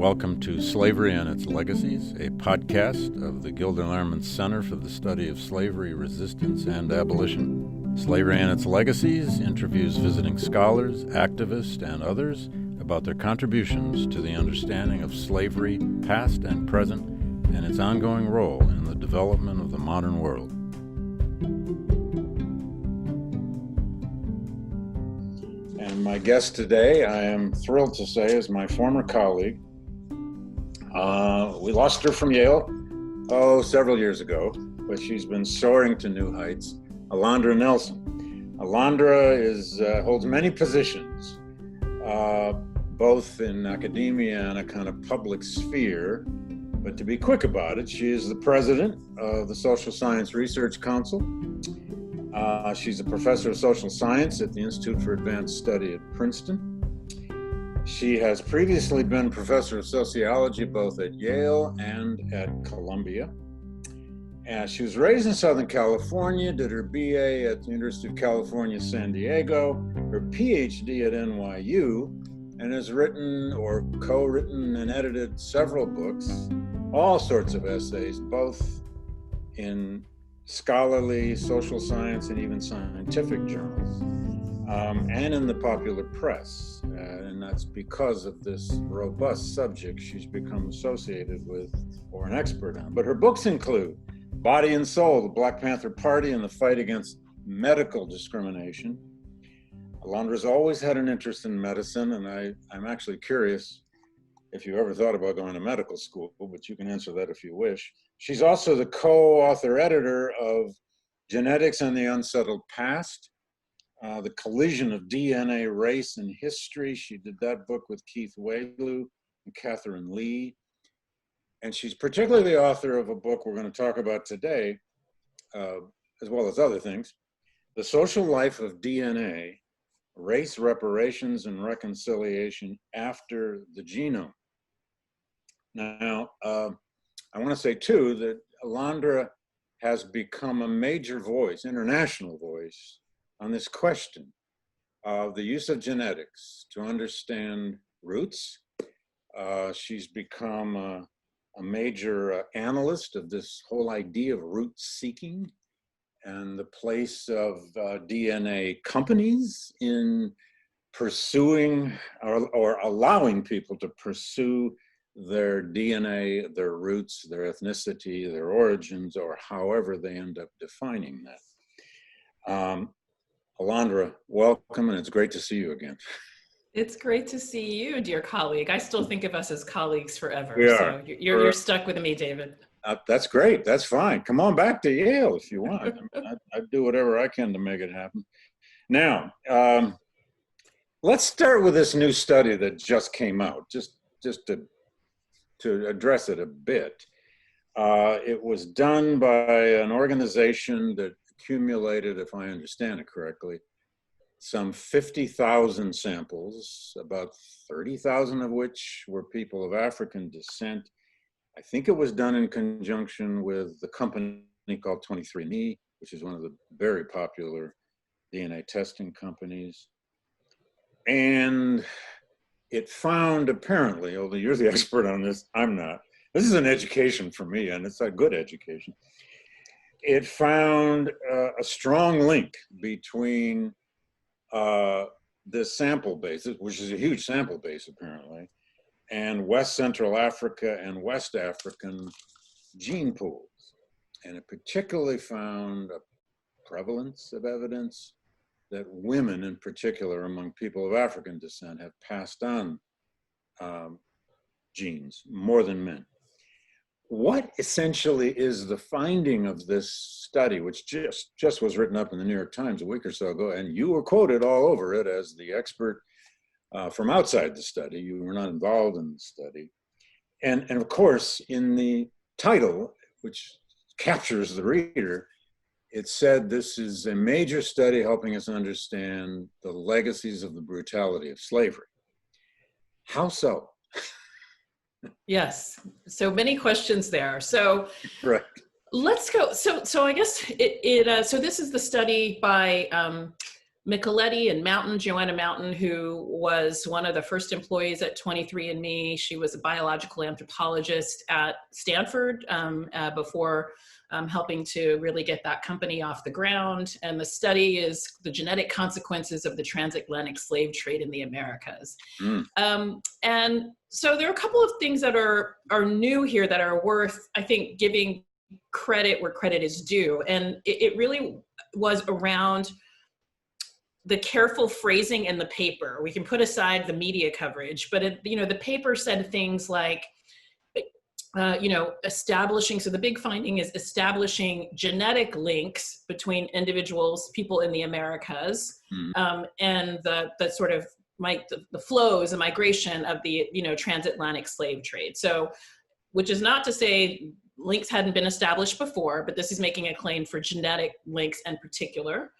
welcome to Slavery and Its Legacies, a podcast of the Gilder Lehrman Center for the Study of Slavery, Resistance, and Abolition. Slavery and Its Legacies interviews visiting scholars, activists, and others about their contributions to the understanding of slavery, past and present, and its ongoing role in the development of the modern world. And my guest today, I am thrilled to say, is my former colleague. We lost her from Yale, several years ago, but she's been soaring to new heights. Alondra Nelson. Alondra holds many positions, both in academia and a kind of public sphere. But to be quick about it, she is the president of the Social Science Research Council. She's a professor of social science at the Institute for Advanced Study at Princeton. She has previously been professor of sociology both at Yale and at Columbia. And she was raised in Southern California, did her BA at the University of California, San Diego, her PhD at NYU, and has written or co-written and edited several books, all sorts of essays, both in scholarly, social science, and even scientific journals, and in the popular press. And that's because of this robust subject she's become associated with or an expert on. But her books include Body and Soul, the Black Panther Party and the Fight Against Medical Discrimination. Alondra's always had an interest in medicine, and I'm actually curious if you ever thought about going to medical school, but you can answer that if you wish. She's also the co-author editor of Genetics and the Unsettled Past, The Collision of DNA, Race, and History. She did that book with Keith Wayloo and Catherine Lee. And she's particularly the author of a book we're going to talk about today, as well as other things, The Social Life of DNA, Race, Reparations, and Reconciliation After the Genome. Now, I want to say too that Alondra has become a major voice, international voice, on this question of the use of genetics to understand roots. She's become a major analyst of this whole idea of root seeking and the place of DNA companies in pursuing or allowing people to pursue their DNA, their roots, their ethnicity, their origins, or however they end up defining that. Alondra, welcome, and it's great to see you again. It's great to see you, dear colleague. I still think of us as colleagues forever. We are. So you're stuck with me, David. That's great. That's fine. Come on back to Yale if you want. I'd do whatever I can to make it happen. Now, let's start with this new study that just came out, just to address it a bit. It was done by an organization that accumulated, if I understand it correctly, some 50,000 samples, about 30,000 of which were people of African descent. I think it was done in conjunction with the company called 23andMe, which is one of the very popular DNA testing companies. And it found, apparently, although you're the expert on this, I'm not. This is an education for me, and it's a good education. It found a strong link between this sample base, which is a huge sample base, apparently, and West Central Africa and West African gene pools. And it particularly found a prevalence of evidence that women in particular among people of African descent have passed on genes more than men. What essentially is the finding of this study, which just was written up in the New York Times a week or so ago, and you were quoted all over it as the expert from outside the study. You were not involved in the study. And of course, in the title, which captures the reader, it said this is a major study helping us understand the legacies of the brutality of slavery. How so? Yes, so many questions there. So right. Let's go. So I guess so this is the study by Micheletti and Mountain, Joanna Mountain, who was one of the first employees at 23andMe. She was a biological anthropologist at Stanford before helping to really get that company off the ground. And the study is the genetic consequences of the transatlantic slave trade in the Americas. And so there are a couple of things that are new here that are worth, I think, giving credit where credit is due. And it really was around the careful phrasing in the paper. We can put aside the media coverage, but the paper said things like, establishing, so the big finding is establishing genetic links between individuals, people in the Americas, and the sort of the flows and migration of the, transatlantic slave trade. So, which is not to say links hadn't been established before, but this is making a claim for genetic links in particular.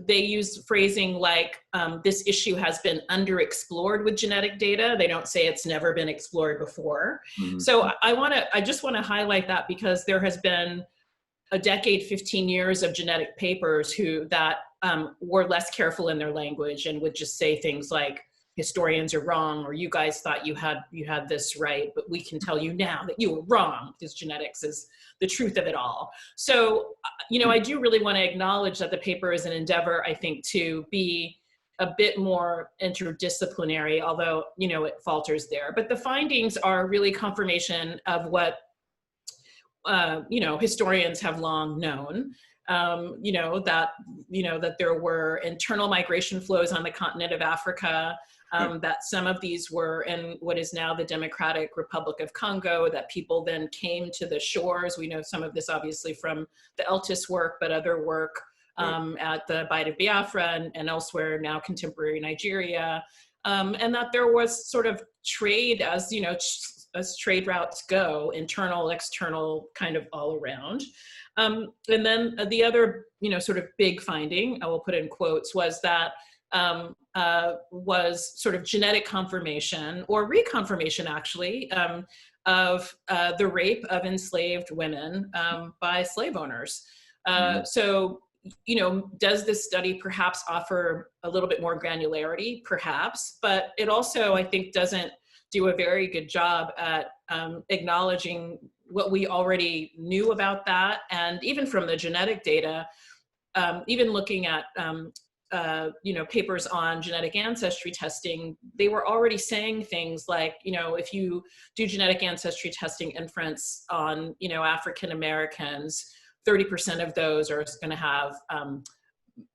They use phrasing like, this issue has been underexplored with genetic data. They don't say it's never been explored before. So I just want to highlight that, because there has been a decade, 15 years of genetic papers that were less careful in their language and would just say things like, historians are wrong, or you guys thought you had this right, but we can tell you now that you were wrong, because genetics is the truth of it all. So, I do really want to acknowledge that the paper is an endeavor, I think, to be a bit more interdisciplinary, although, it falters there. But the findings are really confirmation of what, historians have long known. That there were internal migration flows on the continent of Africa, that some of these were in what is now the Democratic Republic of Congo, that people then came to the shores. We know some of this obviously from the Eltis work, but other work at the Blight of Biafra and elsewhere, now contemporary Nigeria, and that there was sort of trade as trade routes go, internal, external, kind of all around. And then the other, sort of big finding, I will put in quotes, was that was sort of genetic confirmation or reconfirmation, actually, of the rape of enslaved women by slave owners. So, does this study perhaps offer a little bit more granularity? Perhaps, but it also, I think, doesn't do a very good job at acknowledging what we already knew about that. And even from the genetic data, even looking at, papers on genetic ancestry testing, they were already saying things like, if you do genetic ancestry testing inference on, African Americans, 30% of those are going to have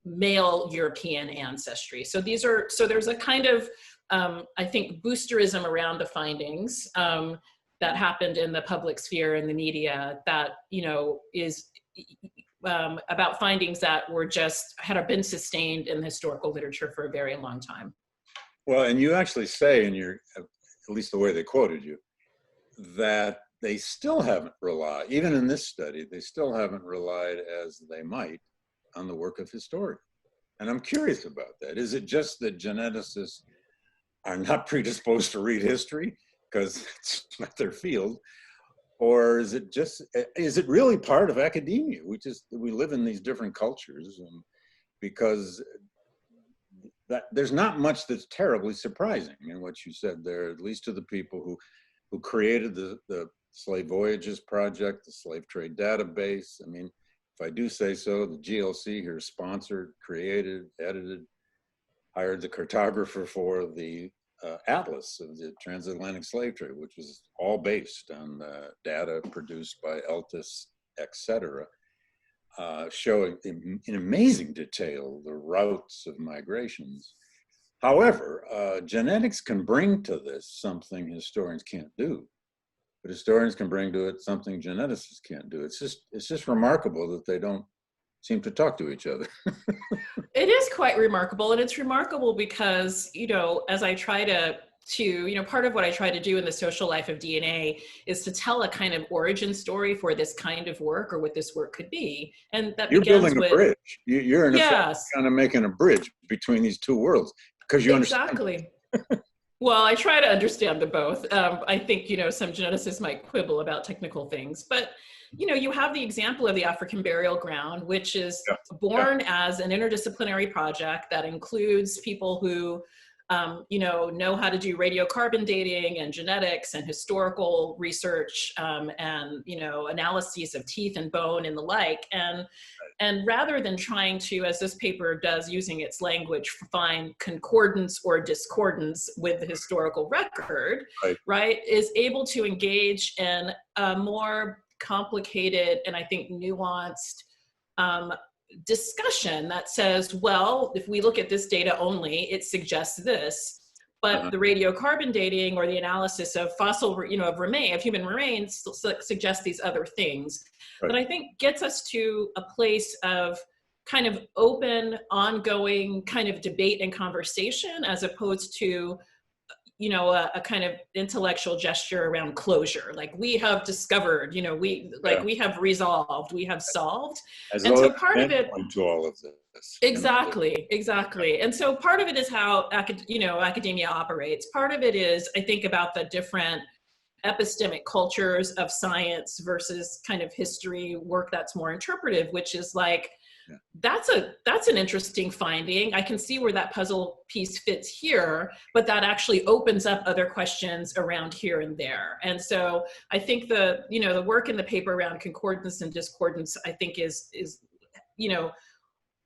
male European ancestry. So there's a kind of, I think, boosterism around the findings that happened in the public sphere and the media that, is about findings that had been sustained in the historical literature for a very long time. Well, and you actually say in your, at least the way they quoted you, that they still haven't relied, even in this study, they still haven't relied as they might on the work of historians. And I'm curious about that. Is it just that geneticists are not predisposed to read history because it's not their field? Or is it really part of academia? We live in these different cultures, and because there's not much that's terribly surprising in what you said there, at least to the people who created the Slave Voyages Project, the Slave Trade Database. I mean, if I do say so, the GLC here sponsored, created, edited, hired the cartographer for the atlas of the transatlantic slave trade, which was all based on data produced by Eltis, etc., showing in amazing detail the routes of migrations. However, genetics can bring to this something historians can't do, but historians can bring to it something geneticists can't do. It's just remarkable that they don't seem to talk to each other. It is quite remarkable, and it's remarkable because, as I try to, part of what I try to do in the social life of DNA is to tell a kind of origin story for this kind of work, or what this work could be. And that you're begins building a bridge. You're in effect kind of making a bridge between these two worlds, because you understand. Exactly. Well, I try to understand them both. I think, some geneticists might quibble about technical things, but you have the example of the African burial ground, which is born as an interdisciplinary project that includes people who know how to do radiocarbon dating and genetics and historical research and analyses of teeth and bone and the like. And rather than trying to, as this paper does, using its language, find concordance or discordance with the historical record, right, is able to engage in a more complicated and I think nuanced discussion that says, well, if we look at this data only, it suggests this, but the radiocarbon dating or the analysis of fossil, of human remains suggests these other things. That I think gets us to a place of kind of open, ongoing kind of debate and conversation, as opposed to a kind of intellectual gesture around closure. Like, we have discovered, we have resolved, we have solved. And so part of it to all of this. Exactly. And so part of it is how academia operates. Part of it is, I think, about the different epistemic cultures of science versus kind of history work that's more interpretive, which is like, that's an interesting finding. I can see where that puzzle piece fits here, but that actually opens up other questions around here and there. And so I think the work in the paper around concordance and discordance, I think is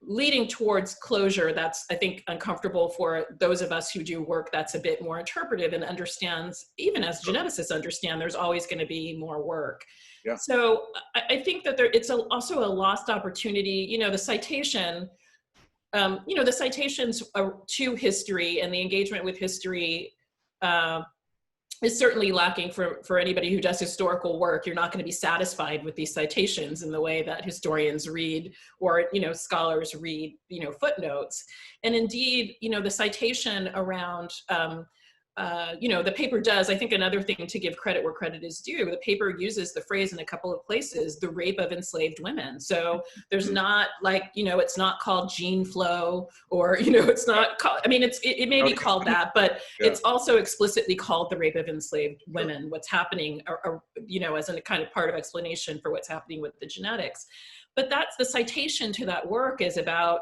leading towards closure. That's, I think, uncomfortable for those of us who do work that's a bit more interpretive and understands, even as geneticists understand, there's always going to be more work. Yeah. So I think that it's also a lost opportunity. The citation, the citations to history and the engagement with history is certainly lacking for anybody who does historical work. You're not going to be satisfied with these citations in the way that historians read, or scholars read footnotes. And indeed, the citation around the paper does, I think, another thing to give credit where credit is due. The paper uses the phrase in a couple of places, the rape of enslaved women. So there's not like, it's not called gene flow, or, it's not called, it may be called that, but it's also explicitly called the rape of enslaved women, what's happening, as a kind of part of explanation for what's happening with the genetics. But that's the citation to that work is about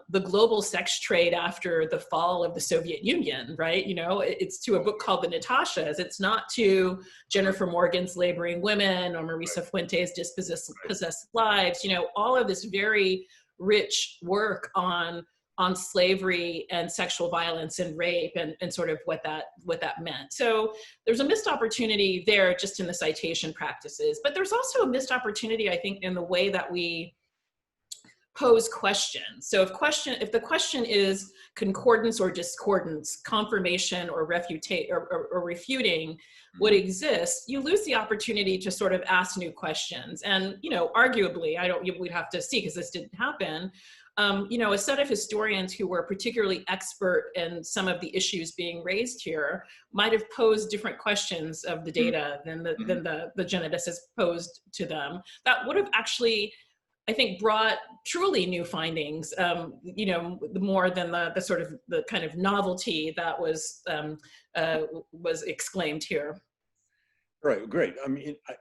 the global sex trade after the fall of the Soviet Union, right? It's to a book called The Natashas. It's not to Jennifer Morgan's Laboring Women or Marisa Fuentes' Dispossessed Lives. All of this very rich work on slavery and sexual violence and rape and sort of what that meant. So there's a missed opportunity there just in the citation practices, but there's also a missed opportunity, I think, in the way that we pose questions. So if the question is concordance or discordance, confirmation or refuting what exists, you lose the opportunity to sort of ask new questions. And arguably, we'd have to see, because this didn't happen. A set of historians who were particularly expert in some of the issues being raised here might have posed different questions of the data than the geneticists posed to them. That would have actually, I think, brought truly new findings, more than the sort of the kind of novelty that was exclaimed here. Right, great.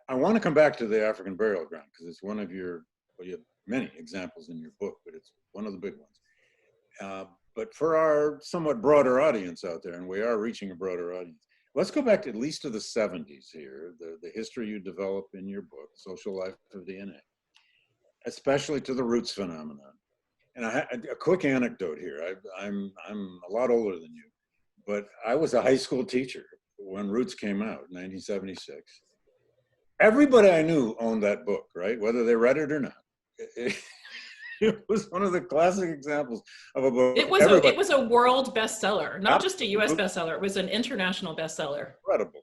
I want to come back to the African burial ground, because it's one of you have many examples in your book, but it's one of the big ones. But for our somewhat broader audience out there, and we are reaching a broader audience, let's go back to at least to the 70s here, the history you develop in your book, Social Life of DNA. Especially to the Roots phenomenon. And a quick anecdote here. I'm a lot older than you, but I was a high school teacher when Roots came out in 1976. Everybody I knew owned that book, right? Whether they read it or not. It was one of the classic examples of a book. It was a world bestseller, not just a US bestseller. It was an international bestseller. Incredible.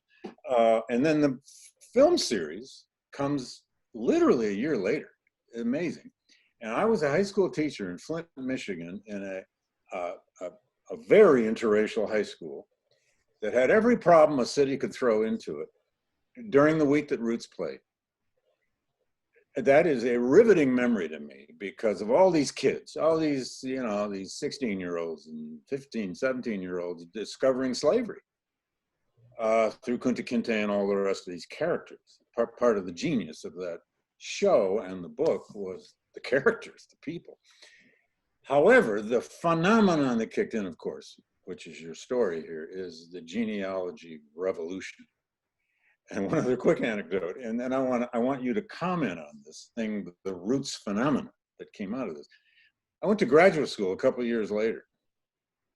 And then the film series comes literally a year later. Amazing. And I was a high school teacher in Flint, Michigan, in a very interracial high school that had every problem a city could throw into it during the week that Roots played. That is a riveting memory to me because of all these kids, all these, these 16-year-olds and 15, 17-year-olds discovering slavery through Kunta Kinte and all the rest of these characters. Part of the genius of that show and the book was the characters, the people. However, the phenomenon that kicked in, of course, which is your story here, is the genealogy revolution. And one other quick anecdote, and then I want you to comment on this thing, the roots phenomenon that came out of this. I went to graduate school a couple of years later.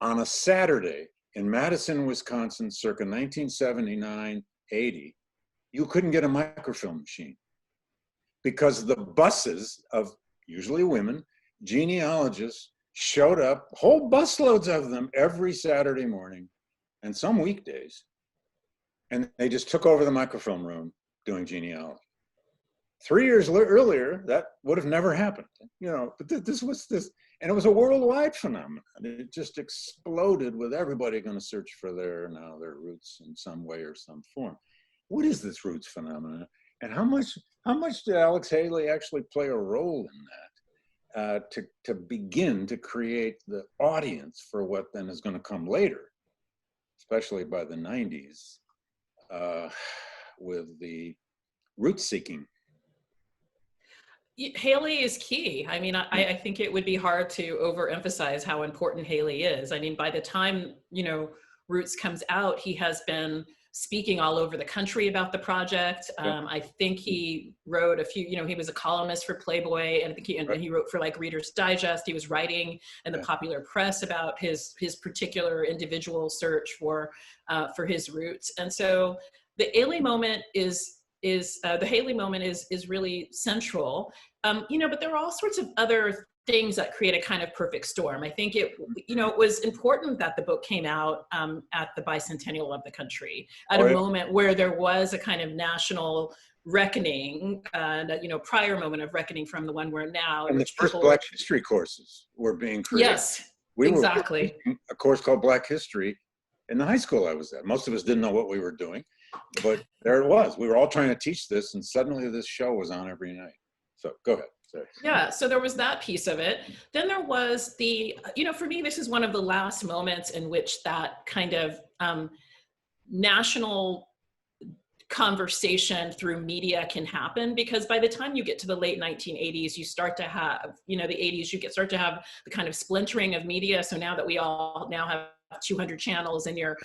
On a Saturday in Madison, Wisconsin, circa 1979, 80, you couldn't get a microfilm machine because the buses of usually women, genealogists, showed up, whole busloads of them every Saturday morning and some weekdays. And they just took over the microfilm room doing genealogy. 3 years earlier, that would have never happened, you know, but this was this, and it was a worldwide phenomenon. It just exploded with everybody going to search for their roots in some way or some form. What is this roots phenomenon? And how much did Alex Haley actually play a role in that to begin to create the audience for what then is going to come later, especially by the 90s, with the root seeking? Haley is key. I mean, I think it would be hard to overemphasize how important Haley is. I mean, by the time, you know, Roots comes out, he has been speaking all over the country about the project. I think he wrote a few, you know, he was a columnist for Playboy, and I think he wrote for like Reader's Digest. He was writing in the popular press about his particular individual search for his roots. And so the Haley moment is really central. You know, but there are all sorts of other things that create a kind of perfect storm. I think it was important that the book came out at the bicentennial of the country, at a moment where there was a kind of national reckoning, prior moment of reckoning from the one we're in now. And the first Black History courses were being created. Yes, exactly. We were a course called Black History in the high school I was at. Most of us didn't know what we were doing, but there it was. We were all trying to teach this, and suddenly this show was on every night. So go ahead. Sorry. Yeah, so there was that piece of it. Then there was the, for me, this is one of the last moments in which that kind of national conversation through media can happen, because by the time you get to the late 1980s, you start to have, the 80s, start to have the kind of splintering of media. So now that we all now have 200 channels and you're,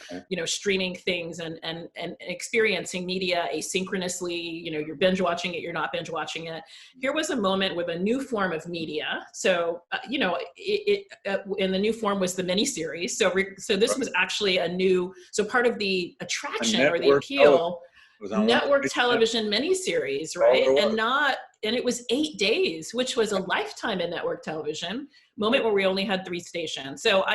streaming things and experiencing media asynchronously, you're binge watching it, you're not binge watching it. Here was a moment with a new form of media. So, and the new form was the miniseries. So this was actually so part of the attraction or the appeal, network television miniseries, right? And it was 8 days, which was a lifetime in network television, moment where we only had 3 stations. So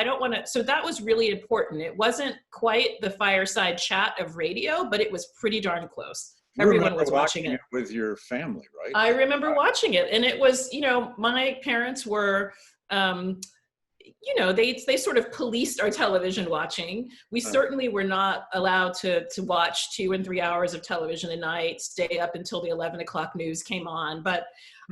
so that was really important. It wasn't quite the fireside chat of radio, but it was pretty darn close. Everyone was watching it. With your family, right? I remember watching it, and it was, my parents were, they sort of policed our television watching. We certainly were not allowed to watch 2 and 3 hours of television a night, stay up until the 11 o'clock news came on. But,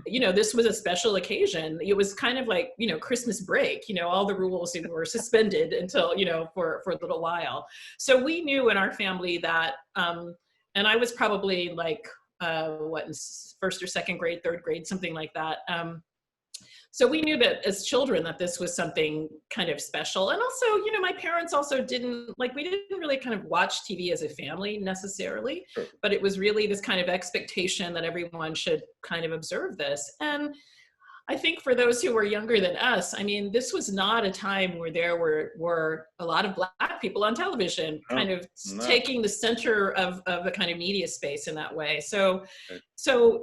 this was a special occasion. It was kind of like, Christmas break, all the rules were suspended until, for a little while. So we knew in our family that, and I was probably like, in first or second grade, third grade, something like that. So we knew that as children that this was something kind of special. And also, my parents also we didn't really kind of watch TV as a family necessarily, but it was really this kind of expectation that everyone should kind of observe this. And I think for those who were younger than us, I mean, this was not a time where there were a lot of Black people on television, taking the center of the kind of media space in that way. So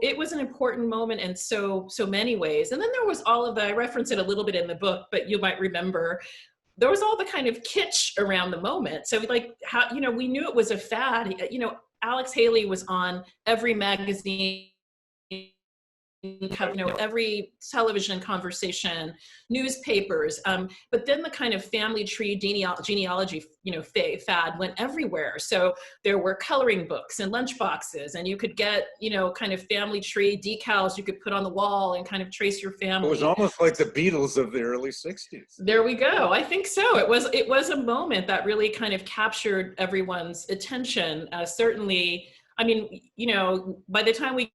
it was an important moment in so many ways. And then there was all of I reference it a little bit in the book, but you might remember, there was all the kind of kitsch around the moment. So how, we knew it was a fad. Alex Haley was on every magazine, every television conversation, newspapers, but then the kind of family tree genealogy, fad went everywhere. So there were coloring books and lunch boxes, and you could get, kind of family tree decals you could put on the wall and kind of trace your family. It was almost like the Beatles of the early 60s. There we go. I think so. It was a moment that really kind of captured everyone's attention. Certainly, I mean, by the time we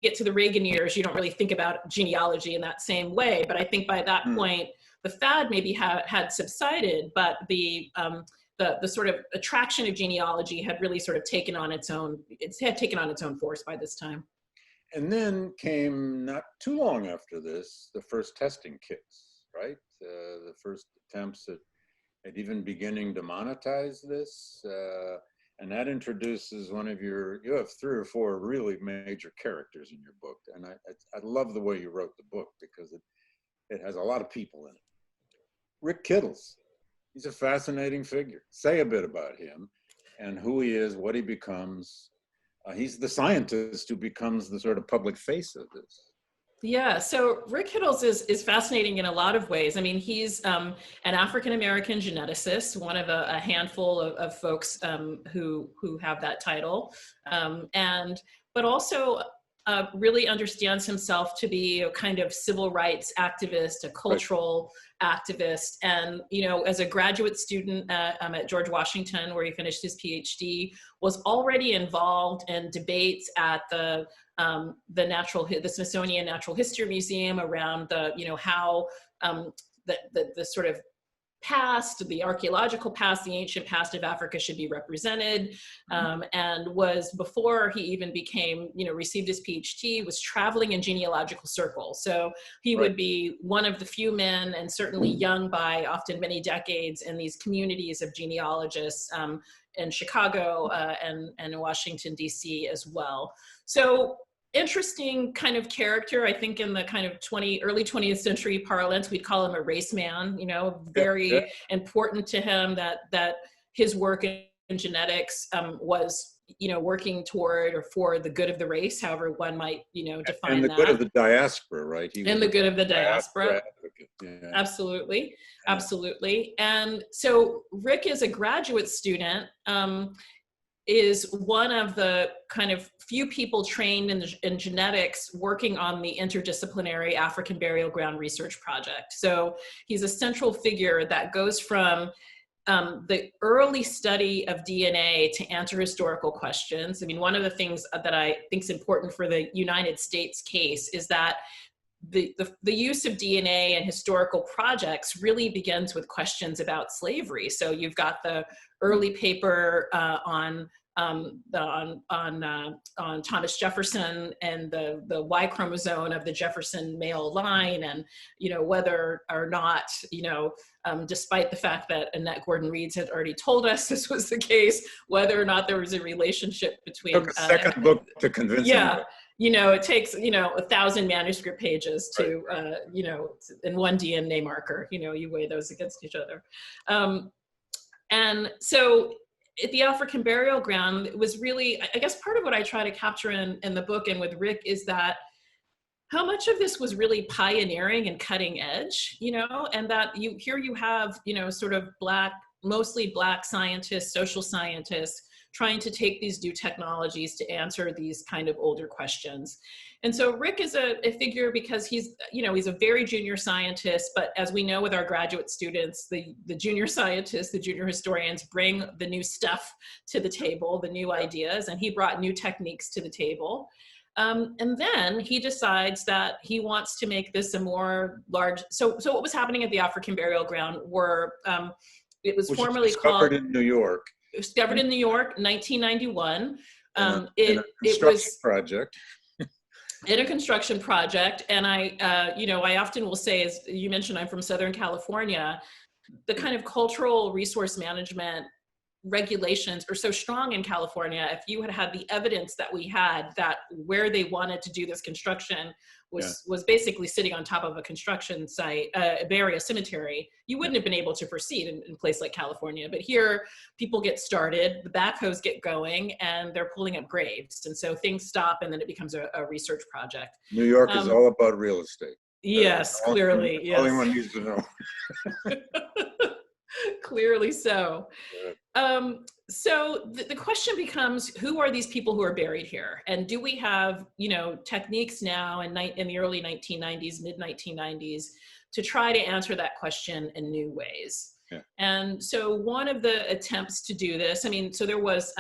get to the Reagan years, you don't really think about genealogy in that same way. But I think by that point, the fad maybe had subsided, but the sort of attraction of genealogy had really sort of taken on its own force by this time. And then came, not too long after this, the first testing kits, right? The first attempts at even beginning to monetize this. And that introduces you have 3 or 4 really major characters in your book. And I love the way you wrote the book, because it has a lot of people in it. Rick Kittles, he's a fascinating figure. Say a bit about him and who he is, what he becomes. He's the scientist who becomes the sort of public face of this. Yeah, so Rick Kittles is fascinating in a lot of ways. I mean, he's an African-American geneticist, one of a handful of folks who have that title, but also really understands himself to be a kind of civil rights activist, a cultural activist. And, as a graduate student at George Washington, where he finished his PhD, was already involved in debates at the Smithsonian Natural History Museum around how the sort of past, the archaeological past, the ancient past of Africa should be represented, and was, before he even became, received his PhD, was traveling in genealogical circles. So he would be one of the few men, and certainly young by often many decades, in these communities of genealogists in Chicago and in Washington, D.C. as well. So interesting kind of character. I think in the kind of early 20th century parlance, we'd call him a race man, very important to him that his work in genetics was, working toward or for the good of the race, however one might, define that. And the good of the diaspora, right? And the good of the diaspora. Yeah. Absolutely. Absolutely. And so Rick is a graduate student, is one of the kind of few people trained in genetics working on the interdisciplinary African burial ground research project. So he's a central figure that goes from the early study of DNA to answer historical questions. I mean, one of the things that I think is important for the United States case is that the use of DNA and historical projects really begins with questions about slavery. So you've got the early paper on Thomas Jefferson and the Y chromosome of the Jefferson male line, and whether or not despite the fact that Annette Gordon Reeds had already told us this was the case, whether or not there was a relationship between. Took a second book to convince him. It takes 1,000 manuscript pages to in one DNA marker. You weigh those against each other, and so at the African burial ground, it was really, I guess, part of what I try to capture in the book and with Rick is that how much of this was really pioneering and cutting edge, and that you have, sort of mostly Black scientists, social scientists, trying to take these new technologies to answer these kind of older questions. And so Rick is a figure because he's a very junior scientist, but as we know with our graduate students, the junior scientists, the junior historians bring the new stuff to the table, the new ideas, and he brought new techniques to the table. And then he decides that he wants to make this a more large, so what was happening at the African burial ground were, it was formerly called- Discovered in New York. Discovered in New York, 1991. In a construction project. In a construction project. And I often will say, as you mentioned, I'm from Southern California, the kind of cultural resource management regulations are so strong in California. If you had the evidence that we had that where they wanted to do this construction was basically sitting on top of a construction site, a cemetery, you wouldn't have been able to proceed in a place like California. But here, people get started, the backhoes get going, and they're pulling up graves. And so things stop, and then it becomes a research project. New York is all about real estate. Yes, clearly. Yes. All anyone needs to know. Clearly so. So the question becomes, who are these people who are buried here? And do we have, techniques now in the early 1990s, mid 1990s, to try to answer that question in new ways? Yeah. And so one of the attempts to do this, so there was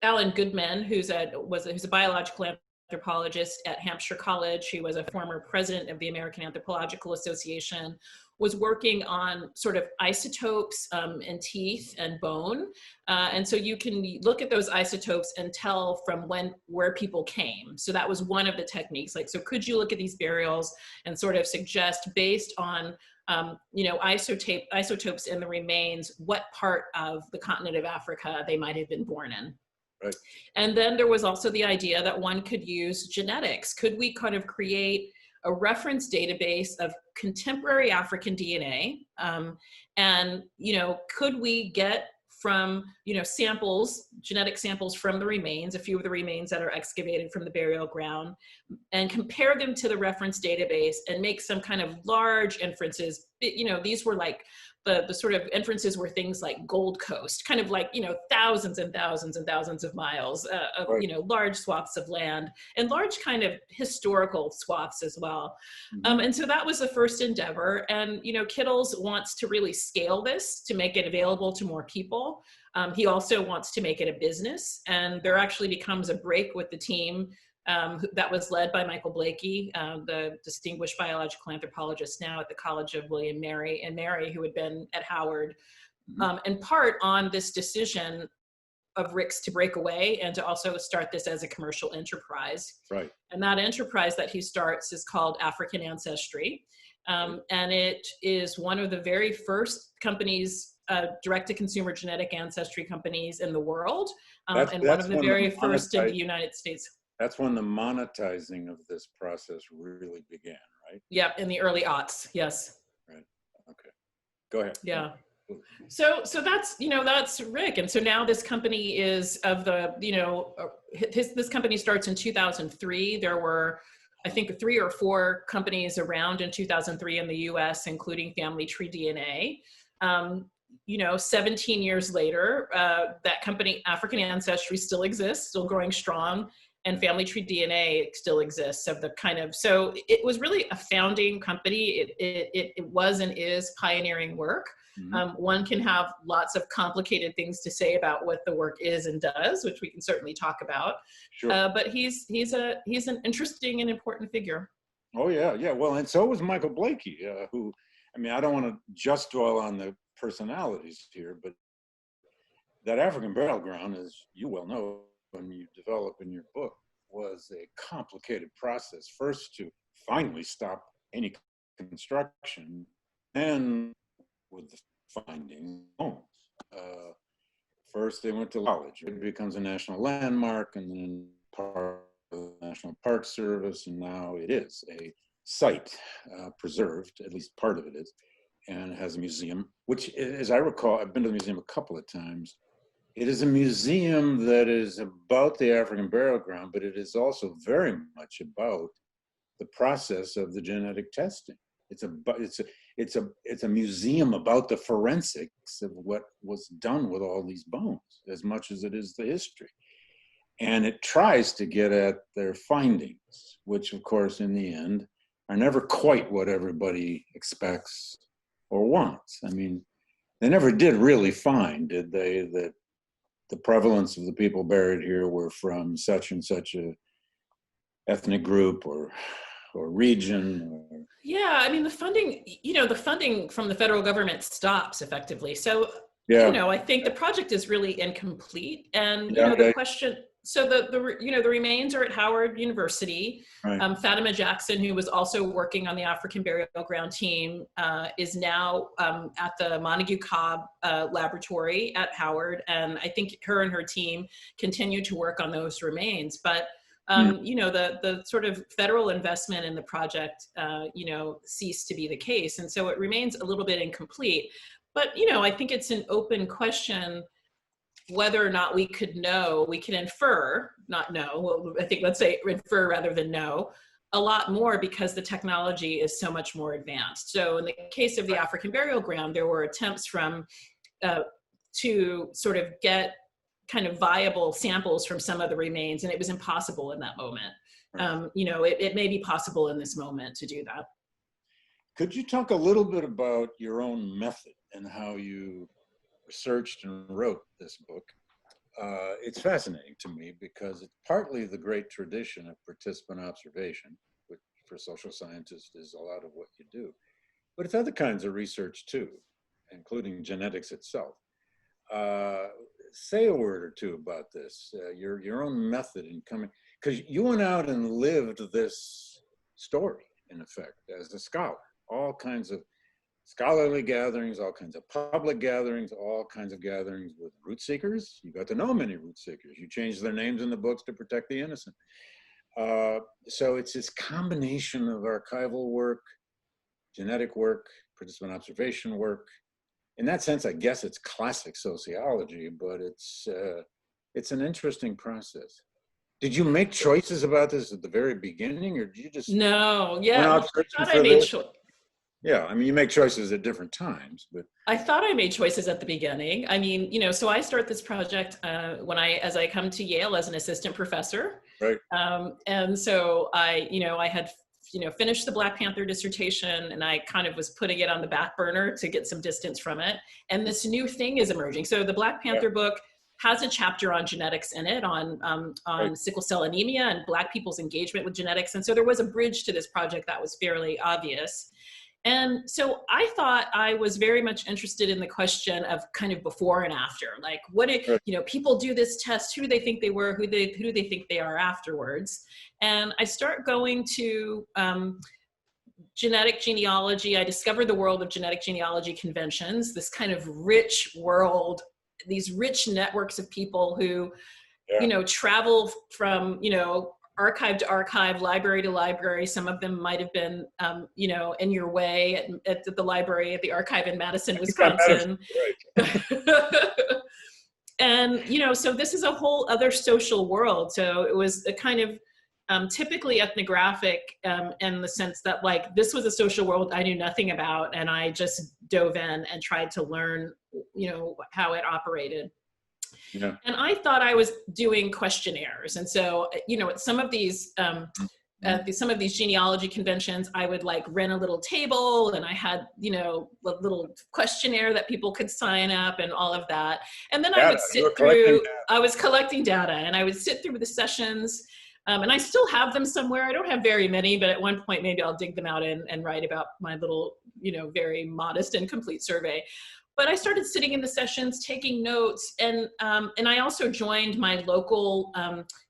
Alan Goodman, who's a biological anthropologist at Hampshire College. He was a former president of the American Anthropological Association, was working on sort of isotopes in teeth and bone. And so you can look at those isotopes and tell from where people came. So that was one of the techniques. Like, so could you look at these burials and sort of suggest, based on isotopes in the remains, what part of the continent of Africa they might have been born in? Right. And then there was also the idea that one could use genetics. Could we kind of create a reference database of contemporary African DNA? And, could we get from, samples, genetic samples from the remains, a few of the remains that are excavated from the burial ground, and compare them to the reference database and make some kind of large inferences. These were like, the sort of inferences were things like Gold Coast, kind of like, thousands and thousands and thousands of miles of, right. Large swaths of land, and large kind of historical swaths as well. Mm-hmm. And so that was the first endeavor. And, Kittles wants to really scale this to make it available to more people. He also wants to make it a business. And there actually becomes a break with the team that was led by Michael Blakey, the distinguished biological anthropologist now at the College of William and Mary, who had been at Howard, in part on this decision of Rick's to break away and to also start this as a commercial enterprise. Right. And that enterprise that he starts is called African Ancestry. And it is one of the very first companies, direct-to-consumer genetic ancestry companies in the world, and one of the very first in the United States. That's when the monetizing of this process really began, right? Yeah, in the early aughts, yes. Right. Okay. Go ahead. Yeah. So that's Rick, and so now this company is this company starts in 2003. There were, I think, 3 or 4 companies around in 2003 in the U.S., including Family Tree DNA. 17 years later, that company, African Ancestry, still exists, still growing strong, and Family Tree DNA still exists. So it was really a founding company. It was and is pioneering work. Mm-hmm. One can have lots of complicated things to say about what the work is and does, which we can certainly talk about. Sure. But he's an interesting and important figure. Oh yeah. Well, and so was Michael Blakey, who, I don't want to just dwell on the personalities here, but that African burial ground, as you well know, when you develop in your book, was a complicated process. First, to finally stop any construction, and with the finding bones. First, they went to college. It becomes a national landmark, and then part of the National Park Service, and now it is a site preserved. At least part of it is, and it has a museum. Which, as I recall, I've been to the museum a couple of times. It is a museum that is about the African burial ground, but it is also very much about the process of the genetic testing. It's a museum about the forensics of what was done with all these bones, as much as it is the history. And it tries to get at their findings, which, of course, in the end, are never quite what everybody expects or wants. They never did really find, did they, that the prevalence of the people buried here were from such and such a ethnic group or region? Yeah, the funding from the federal government stops effectively. So, yeah. I think the project is really incomplete. And, the question, so the remains are at Howard University. Right. Fatima Jackson, who was also working on the African burial ground team, is now at the Montague Cobb laboratory at Howard. And I think her and her team continue to work on those remains. But the sort of federal investment in the project, ceased to be the case. And so it remains a little bit incomplete. But, I think it's an open question whether or not we can infer, not know, well, I think let's say infer rather than know, a lot more, because the technology is so much more advanced. So in the case of the African burial ground, there were attempts to sort of get kind of viable samples from some of the remains, and it was impossible in that moment. It may be possible in this moment to do that. Could you talk a little bit about your own method and how you researched and wrote this book? it's fascinating to me because it's partly the great tradition of participant observation, which for social scientists is a lot of what you do, but it's other kinds of research too, including genetics itself. Say a word or two about this, your own method in coming, because you went out and lived this story, in effect, as a scholar. All kinds of scholarly gatherings, all kinds of public gatherings, all kinds of gatherings with root seekers. You got to know many root seekers. You changed their names in the books to protect the innocent. So it's this combination of archival work, genetic work, participant observation work. In that sense, I guess it's classic sociology, but it's an interesting process. Did you make choices about this at the very beginning, or did you just No, went yeah, out I searching thought for I made this? Yeah, I mean, you make choices at different times, but I thought I made choices at the beginning. I mean, so I start this project as I come to Yale as an assistant professor. right. And so I had, finished the Black Panther dissertation, and I kind of was putting it on the back burner to get some distance from it. And this new thing is emerging. So the Black Panther book has a chapter on genetics in it, on Right. sickle cell anemia and Black people's engagement with genetics. And so there was a bridge to this project that was fairly obvious. And so I thought I was very much interested in the question of kind of before and after, like what Right. people do this test, who do they think they were, who do they think they are afterwards. And I start going to genetic genealogy. I discovered the world of genetic genealogy conventions, this kind of rich world, these rich networks of people who, travel from, archive to archive, library to library. Some of them might have been, in your way at the library, at the archive in Madison, Wisconsin. Right. And, so this is a whole other social world. So it was a kind of typically ethnographic in the sense that, like, this was a social world I knew nothing about. And I just dove in and tried to learn, how it operated. Yeah. And I thought I was doing questionnaires. And so, at some of these genealogy conventions, I would like rent a little table, and I had, a little questionnaire that people could sign up and all of that. And then I was collecting data, and I would sit through the sessions. And I still have them somewhere. I don't have very many, but at one point, maybe I'll dig them out and write about my little, very modest and complete survey. But I started sitting in the sessions, taking notes, and I also joined my local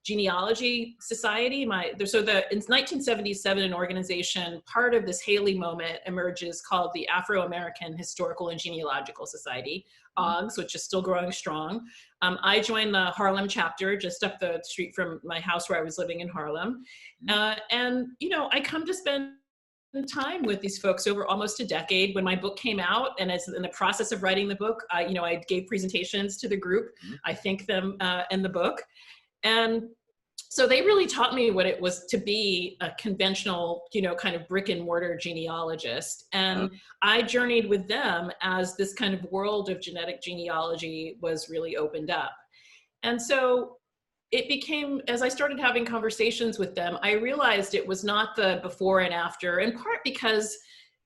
genealogy society. In 1977, an organization, part of this Haley moment, emerges called the Afro-American Historical and Genealogical Society, OGS, which is still growing strong. I joined the Harlem chapter, just up the street from my house where I was living in Harlem, and I come to spend time with these folks over almost a decade. When my book came out, and as in the process of writing the book, I gave presentations to the group. I thank them in the book. And so they really taught me what it was to be a conventional, kind of brick and mortar genealogist. And I journeyed with them as this kind of world of genetic genealogy was really opened up. And so it became, as I started having conversations with them, I realized it was not the before and after, in part because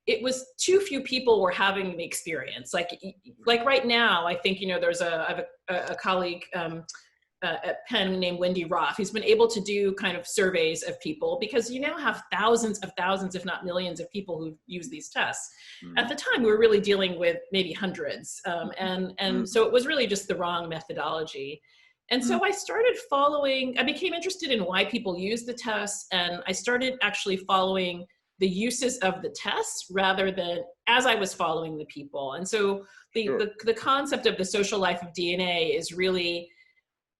it was too few people were having the experience. Like right now, I think, I have a colleague at Penn named Wendy Roth, who's been able to do kind of surveys of people, because you now have thousands, if not millions of people who use these tests. At the time, we were really dealing with maybe hundreds. So it was really just the wrong methodology. And so I became interested in why people use the tests, and I started actually following the uses of the tests rather than as I was following the people. And so the concept of the social life of DNA is really,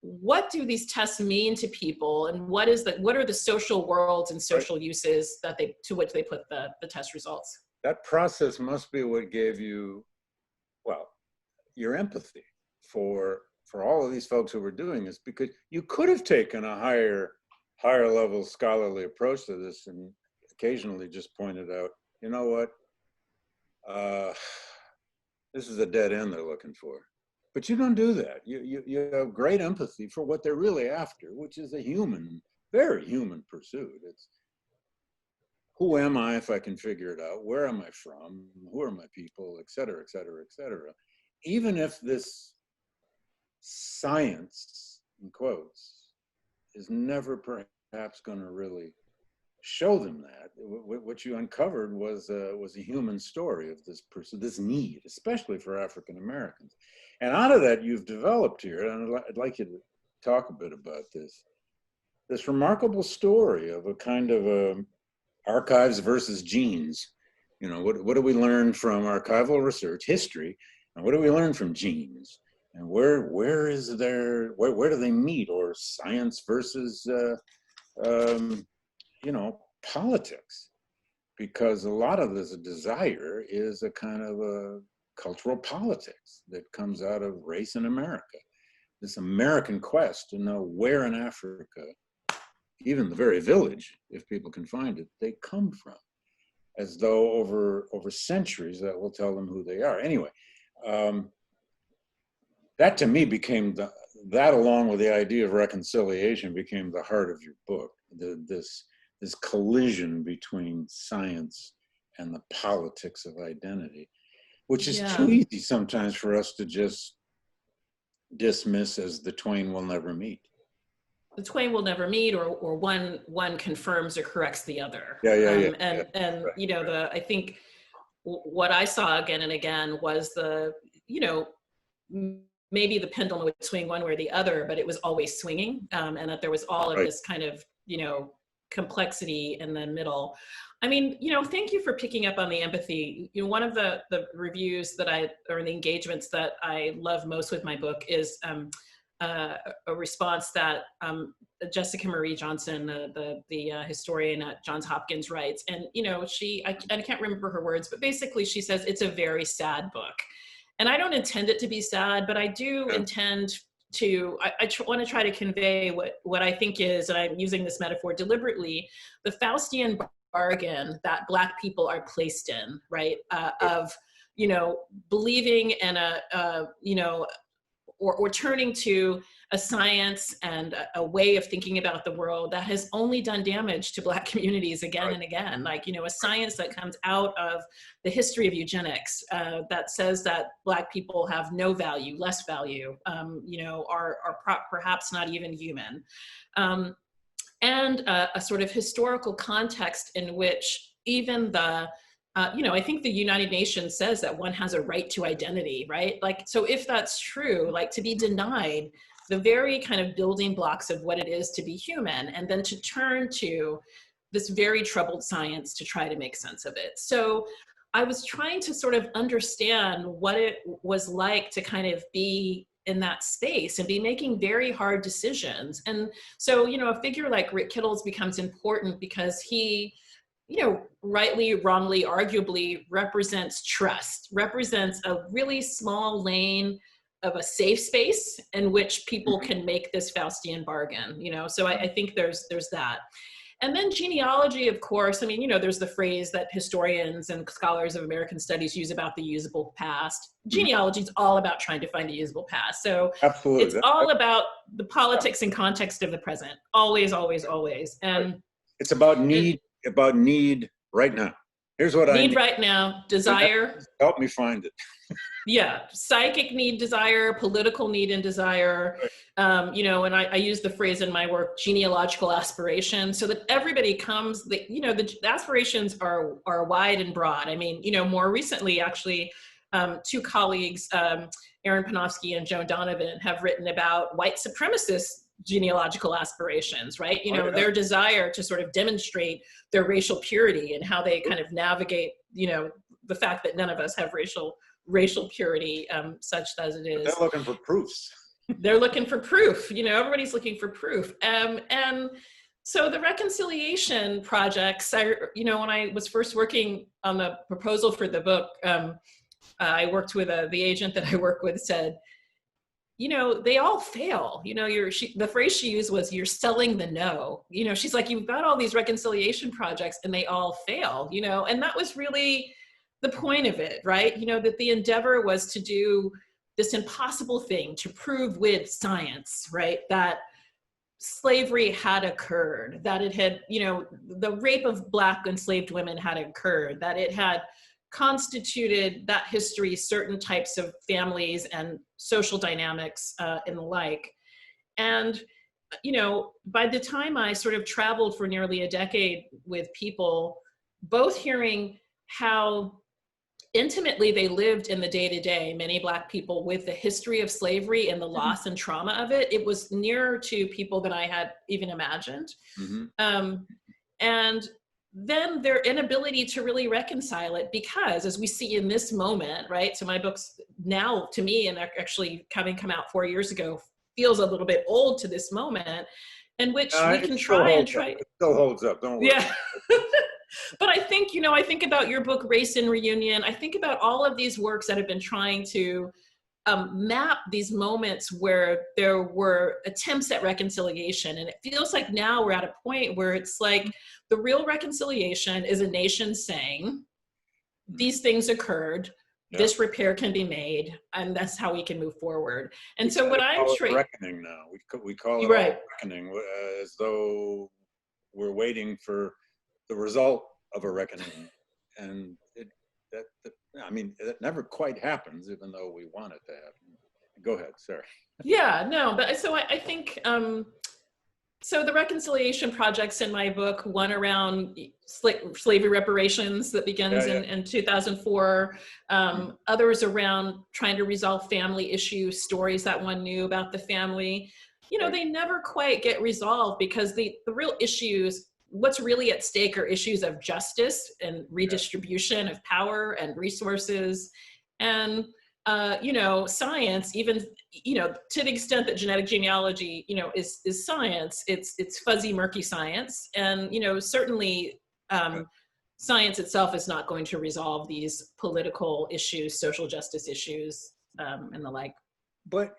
what do these tests mean to people, and what are the social worlds and social uses to which they put the test results? That process must be what gave you, your empathy for all of these folks who were doing this, because you could have taken a higher level scholarly approach to this and occasionally just pointed out, you know what, this is a dead end they're looking for. But you don't do that. You have great empathy for what they're really after, which is a very human pursuit. It's, who am I if I can figure it out? Where am I from? Who are my people, et cetera, et cetera, et cetera. Even if this science, in quotes, is never perhaps going to really show them that. What you uncovered was a human story of this person, this need, especially for African Americans. And out of that, you've developed here, and I'd like you to talk a bit about this remarkable story of a kind of archives versus genes. You know, what do we learn from archival research, history, and what do we learn from genes? And where do they meet? Or science versus you know, politics, because a lot of this desire is a kind of a cultural politics that comes out of race in America. This American quest to know where in Africa, even the very village, if people can find it, they come from, as though over centuries that will tell them who they are. Anyway, that to me became that along with the idea of reconciliation became the heart of your book. This collision between science and the politics of identity, which is too easy sometimes for us to just dismiss as the twain will never meet. The twain will never meet, or one confirms or corrects the other. And right, you know, right. I think what I saw again and again was maybe the pendulum would swing one way or the other, but it was always swinging, and that there was all of this kind of, complexity in the middle. I mean, thank you for picking up on the empathy. One of the reviews or the engagements that I love most with my book is a response that Jessica Marie Johnson, the historian at Johns Hopkins, writes. And, I can't remember her words, but basically she says it's a very sad book. And I don't intend it to be sad, but I do intend to, I want to try to convey what I think is, and I'm using this metaphor deliberately, the Faustian bargain that Black people are placed in, right? Of, believing in or turning to a science and a way of thinking about the world that has only done damage to Black communities again and again. Like, a science that comes out of the history of eugenics that says that Black people have no value, less value, are perhaps not even human. And a sort of historical context in which even I think the United Nations says that one has a right to identity, right? Like, so if that's true, like to be denied the very kind of building blocks of what it is to be human, and then to turn to this very troubled science to try to make sense of it. So I was trying to sort of understand what it was like to kind of be in that space and be making very hard decisions. And so, a figure like Rick Kittles becomes important because he, rightly, wrongly, arguably represents trust, represents a really small lane of a safe space in which people can make this Faustian bargain, so I think there's that. And then genealogy, of course, I mean, there's the phrase that historians and scholars of American studies use about the usable past. Genealogy is all about trying to find a usable past. So Absolutely. It's all about the politics and context of the present, always, always, always. And it's about need right now. Here's what I need right now, desire. Help me find it. Yeah, psychic need, desire, political need and desire. Right. And I use the phrase in my work, genealogical aspiration, so that everybody comes, the aspirations are wide and broad. I mean, more recently, actually, two colleagues, Aaron Panofsky and Joan Donovan, have written about white supremacist genealogical aspirations, right? Their desire to sort of demonstrate their racial purity and how they kind of navigate, the fact that none of us have racial purity, such as it is. But they're looking for proofs. They're looking for proof, everybody's looking for proof. And so the reconciliation projects, when I was first working on the proposal for the book, I worked with the agent that I work with said, they all fail. The phrase she used was, you're selling the no. She's like, you've got all these reconciliation projects and they all fail, and that was really the point of it, right? That the endeavor was to do this impossible thing, to prove with science, right, that slavery had occurred, that it had, the rape of Black enslaved women had occurred, that it had constituted that history, certain types of families and social dynamics and the like. And, you know, by the time I sort of traveled for nearly a decade with people, both hearing how intimately they lived in the day-to-day, many Black people, with the history of slavery and the loss and trauma of it, it was nearer to people than I had even imagined. And then their inability to really reconcile it, because as we see in this moment, right? So my book's now, to me, and actually having come out 4 years ago, feels a little bit old to this moment, in which we can try. It still holds up, don't worry. Yeah. But I think, you know, I think about your book, Race in Reunion. I think about all of these works that have been trying to map these moments where there were attempts at reconciliation. And it feels like now we're at a point where it's like the real reconciliation is a nation saying, these things occurred, this repair can be made, and that's how we can move forward. And so what I'm trying— reckoning now. We call it reckoning, as though we're waiting for the result of a reckoning. And I mean, it never quite happens, even though we want it to happen. Go ahead, sorry. Yeah, no, but so I think, so the reconciliation projects in my book, one around slavery reparations that begins in 2004, others around trying to resolve family issues, stories that one knew about the family, you know, they never quite get resolved, because the real issues, what's really at stake, are issues of justice and redistribution of power and resources. And, you know, science, even, you know, to the extent that genetic genealogy, you know, is science, it's fuzzy, murky science. And, you know, certainly science itself is not going to resolve these political issues, social justice issues, and the like. But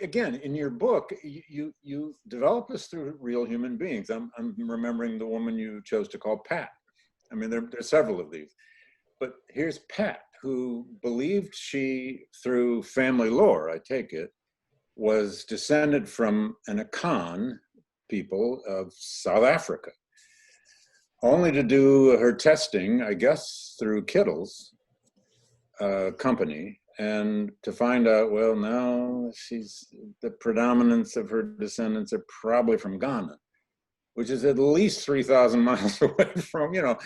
again, in your book, you develop this through real human beings. I'm remembering the woman you chose to call Pat. I mean, there's several of these. But here's Pat, who believed she, through family lore, I take it, was descended from an Akan people of South Africa, only to do her testing, I guess, through Kittles company, and to find out, well, now the predominance of her descendants are probably from Ghana, which is at least 3,000 miles away from, you know,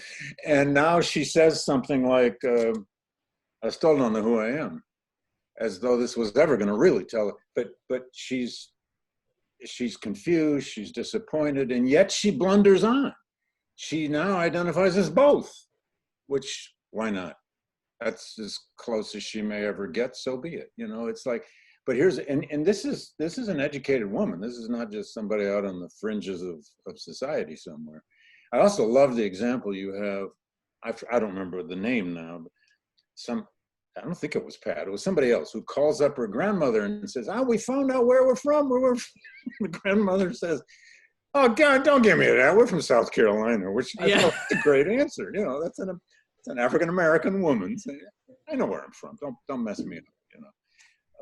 and now she says something like, I still don't know who I am, as though this was ever going to really tell her. But she's confused, she's disappointed, and yet she blunders on. She now identifies as both, which, why not? That's as close as she may ever get, so be it. You know, it's like, but here's, and this is an educated woman. This is not just somebody out on the fringes of society somewhere. I also love the example you have, I don't remember the name now, but I don't think it was Pat, it was somebody else who calls up her grandmother and says, we found out where we're from. The grandmother says, oh God, don't give me that. We're from South Carolina, which I thought was a great answer. You know, it's an African-American woman saying, I know where I'm from. Don't mess me up, you know.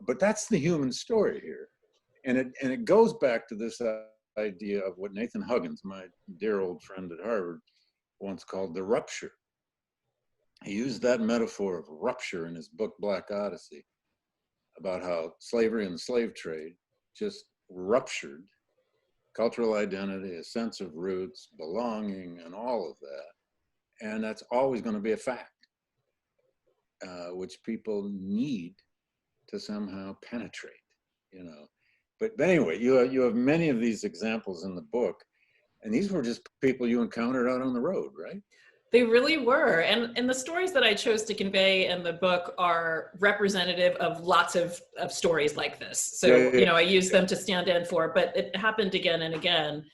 But that's the human story here. And it goes back to this idea of what Nathan Huggins, my dear old friend at Harvard, once called the rupture. He used that metaphor of rupture in his book, Black Odyssey, about how slavery and the slave trade just ruptured cultural identity, a sense of roots, belonging, and all of that. And that's always going to be a fact, which people need to somehow penetrate, you know. But anyway, you have many of these examples in the book, and these were just people you encountered out on the road, right? They really were. And the stories that I chose to convey in the book are representative of lots of stories like this. So, you know, I use them to stand in for, but it happened again and again.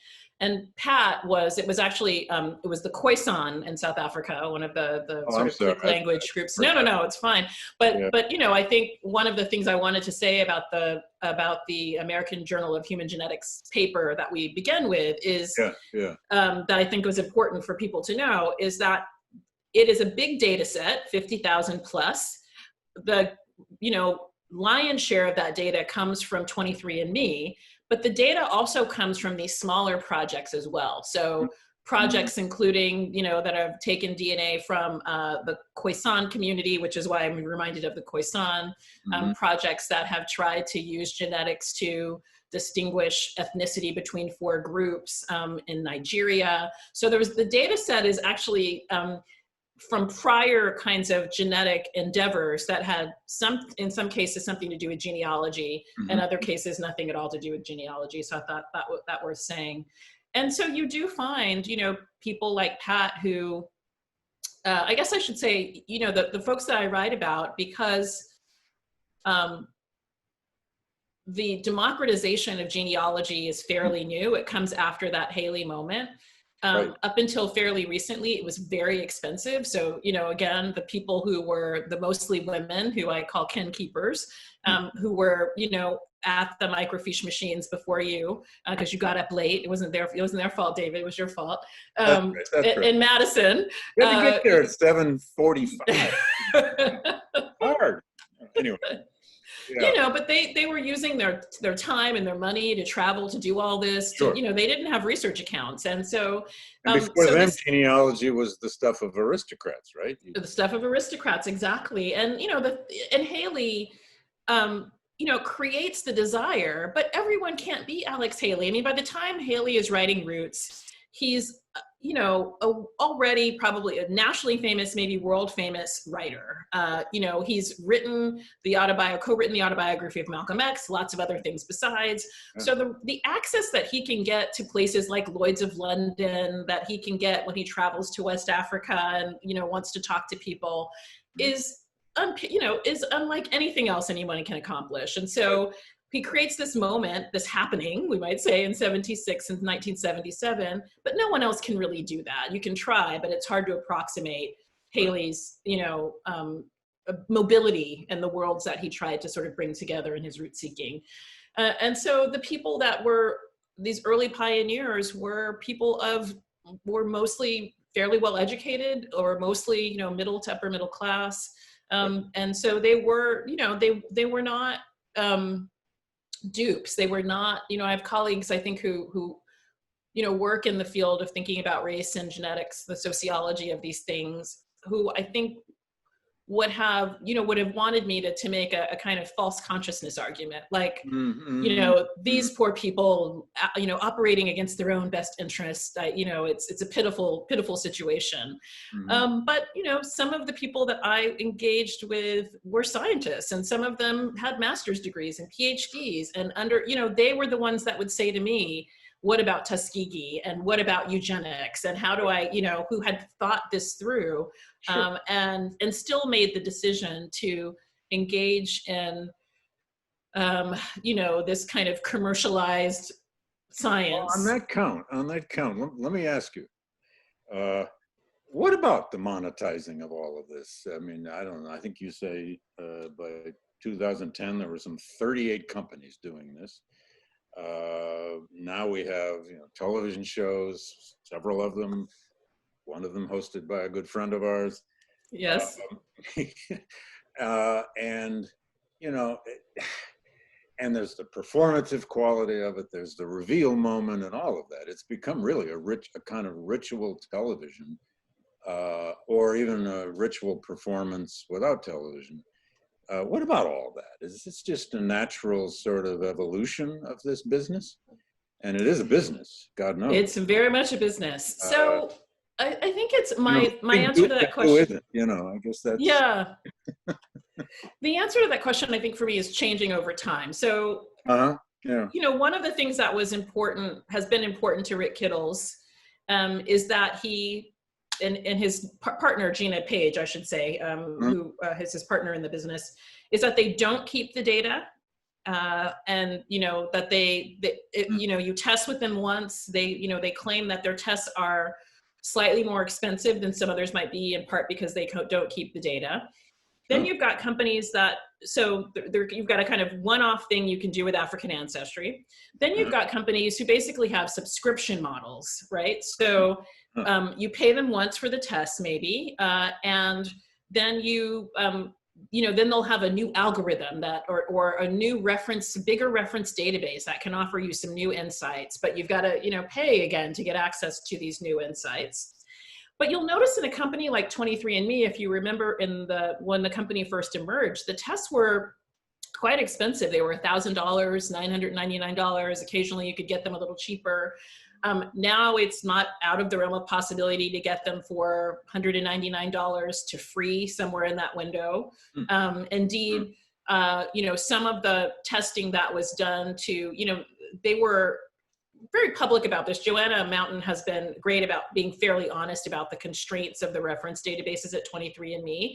And Pat it was actually the Khoisan in South Africa, one of the sort of click language groups. No, it's fine. But you know, I think one of the things I wanted to say about the American Journal of Human Genetics paper that we began with is that I think was important for people to know is that it is a big data set, 50,000 plus. The, you know, lion's share of that data comes from 23andMe. But the data also comes from these smaller projects as well. So projects, including, that have taken DNA from the Khoisan community, which is why I'm reminded of the Khoisan, projects that have tried to use genetics to distinguish ethnicity between 4 groups in Nigeria. So the data set is actually from prior kinds of genetic endeavors that had in some cases, something to do with genealogy, and other cases, nothing at all to do with genealogy. So I thought that worth saying. And so you do find, people like Pat who, I guess I should say, the folks that I write about, because the democratization of genealogy is fairly new. It comes after that Haley moment. Right. Up until fairly recently, it was very expensive. So, again, the people who were the mostly women, who I call kin keepers, who were, at the microfiche machines before you, because you got up late. It wasn't their fault, David. It was your fault. That's right. In Madison. You had to get there at 7:45. Hard. Anyway. Yeah. But they were using their time and their money to travel to do all this. Sure. They didn't have research accounts, and so before then, genealogy was the stuff of aristocrats, right? The stuff of aristocrats, exactly. And and Haley, creates the desire, but everyone can't be Alex Haley. I mean, by the time Haley is writing Roots, he's already probably a nationally famous, maybe world famous writer. He's written co-written the autobiography of Malcolm X, lots of other things besides. So the access that he can get to places like Lloyd's of London, that he can get when he travels to West Africa and, wants to talk to people, is unlike anything else anyone can accomplish. And so he creates this moment, this happening, we might say, in 76 and 1977, but no one else can really do that. You can try, but it's hard to approximate Haley's, mobility and the worlds that he tried to sort of bring together in his root seeking. And so the people that were these early pioneers were were mostly fairly well educated, or mostly, middle to upper middle class. And so they were, they were not, dupes. They were not, I have colleagues, I think, who work in the field of thinking about race and genetics, the sociology of these things, who I think would have wanted me to make a kind of false consciousness argument, like, these poor people, operating against their own best interests, it's a pitiful situation. But, some of the people that I engaged with were scientists, and some of them had master's degrees and PhDs, and they were the ones that would say to me, what about Tuskegee, and what about eugenics, and how do I, who had thought this through, sure. and still made the decision to engage in, this kind of commercialized science. Well, on that count, let me ask you, what about the monetizing of all of this? I mean, I don't know. I think you say by 2010 there were some 38 companies doing this. Now we have television shows, several of them, one of them hosted by a good friend of ours. Yes. And and there's the performative quality of it, there's the reveal moment and all of that. It's become really a kind of ritual television, or even a ritual performance without television. What about all that? Is this just a natural sort of evolution of this business? And it is a business, God knows. It's very much a business. So I think it's my answer to that question. I guess that's... Yeah. The answer to that question, I think, for me, is changing over time. So, one of the things that has been important to Rick Kittles, is that he, and his partner, Gina Page, I should say, who is his partner in the business, is that they don't keep the data. And that you test with them once. They claim that their tests are slightly more expensive than some others might be, in part because they don't keep the data. Then you've got companies you've got a kind of one-off thing you can do with African Ancestry. Then you've got companies who basically have subscription models, right? So you pay them once for the test, maybe, and then you then they'll have a new algorithm or a new bigger reference database that can offer you some new insights, but you've got to, pay again to get access to these new insights. But you'll notice in a company like 23andMe, if you remember when the company first emerged, the tests were quite expensive. They were $1,000, $999. Occasionally you could get them a little cheaper. Now it's not out of the realm of possibility to get them for $199 to free, somewhere in that window. Indeed, some of the testing that was done they were very public about this. Joanna Mountain has been great about being fairly honest about the constraints of the reference databases at 23andMe.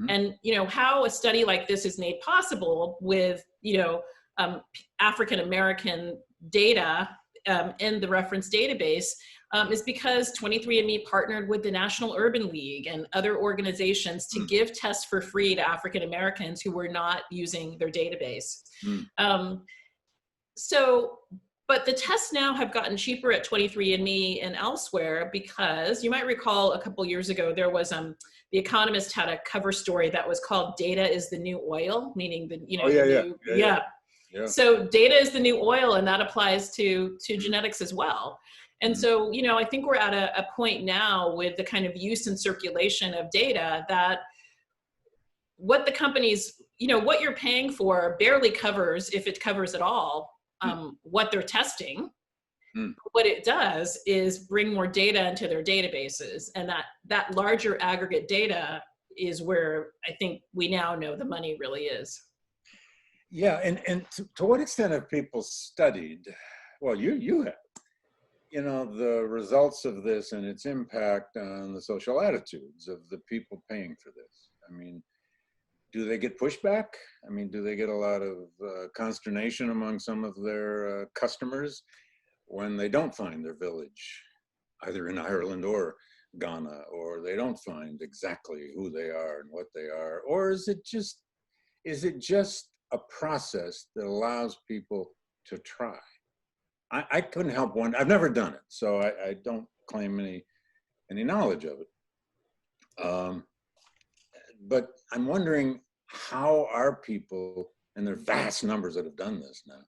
And, how a study like this is made possible with, African-American data in the reference database is because 23andMe partnered with the National Urban League and other organizations to give tests for free to African Americans who were not using their database. But the tests now have gotten cheaper at 23andMe and elsewhere because you might recall a couple years ago, there was The Economist had a cover story that was called "Data is the New Oil," meaning Yeah. So data is the new oil, and that applies to genetics as well. And so, I think we're at a point now with the kind of use and circulation of data that what the companies, what you're paying for barely covers, if it covers at all, what they're testing. What it does is bring more data into their databases, and that larger aggregate data is where I think we now know the money really is. Yeah, and to what extent have people studied, well, you have, the results of this and its impact on the social attitudes of the people paying for this? I mean, do they get pushback? I mean, do they get a lot of consternation among some of their customers when they don't find their village, either in Ireland or Ghana, or they don't find exactly who they are and what they are? Or is it just a process that allows people to try? I couldn't help one. I've never done it, so I don't claim any knowledge of it. But I'm wondering, how are people, and there are vast numbers that have done this now,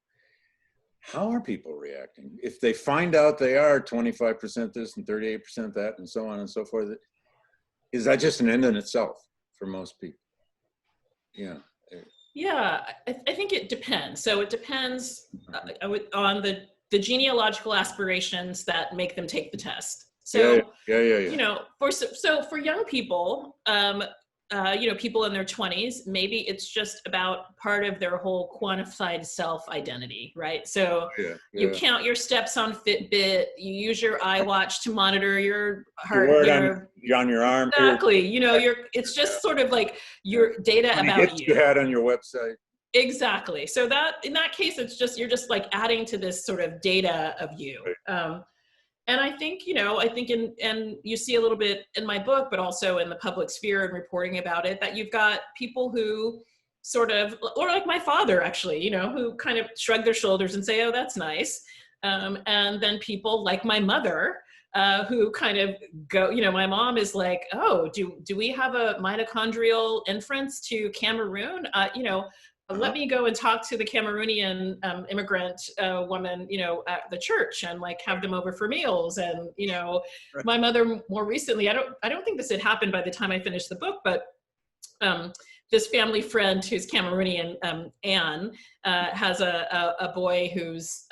how are people reacting? If they find out they are 25% this and 38% that and so on and so forth, is that just an end in itself for most people? Yeah. Yeah, I think it depends. So it depends on the genealogical aspirations that make them take the test. So, for young people, people in their 20s, maybe it's just about part of their whole quantified self-identity, right? So you count your steps on Fitbit, you use your iWatch to monitor your heart. You're on your arm. Exactly. It's just sort of like your data about you. You had on your website. Exactly. So that in that case, you're just like adding to this sort of data of you. Right. And I think, and you see a little bit in my book, but also in the public sphere and reporting about it, that you've got people who sort of, or like my father actually, who kind of shrug their shoulders and say, oh, that's nice. And then people like my mother, who kind of go, my mom is like, oh, do we have a mitochondrial inference to Cameroon? Let me go and talk to the Cameroonian immigrant woman, at the church, and like have them over for meals. And, right. My mother more recently, I don't think this had happened by the time I finished the book, but this family friend who's Cameroonian, Anne, has a boy who's,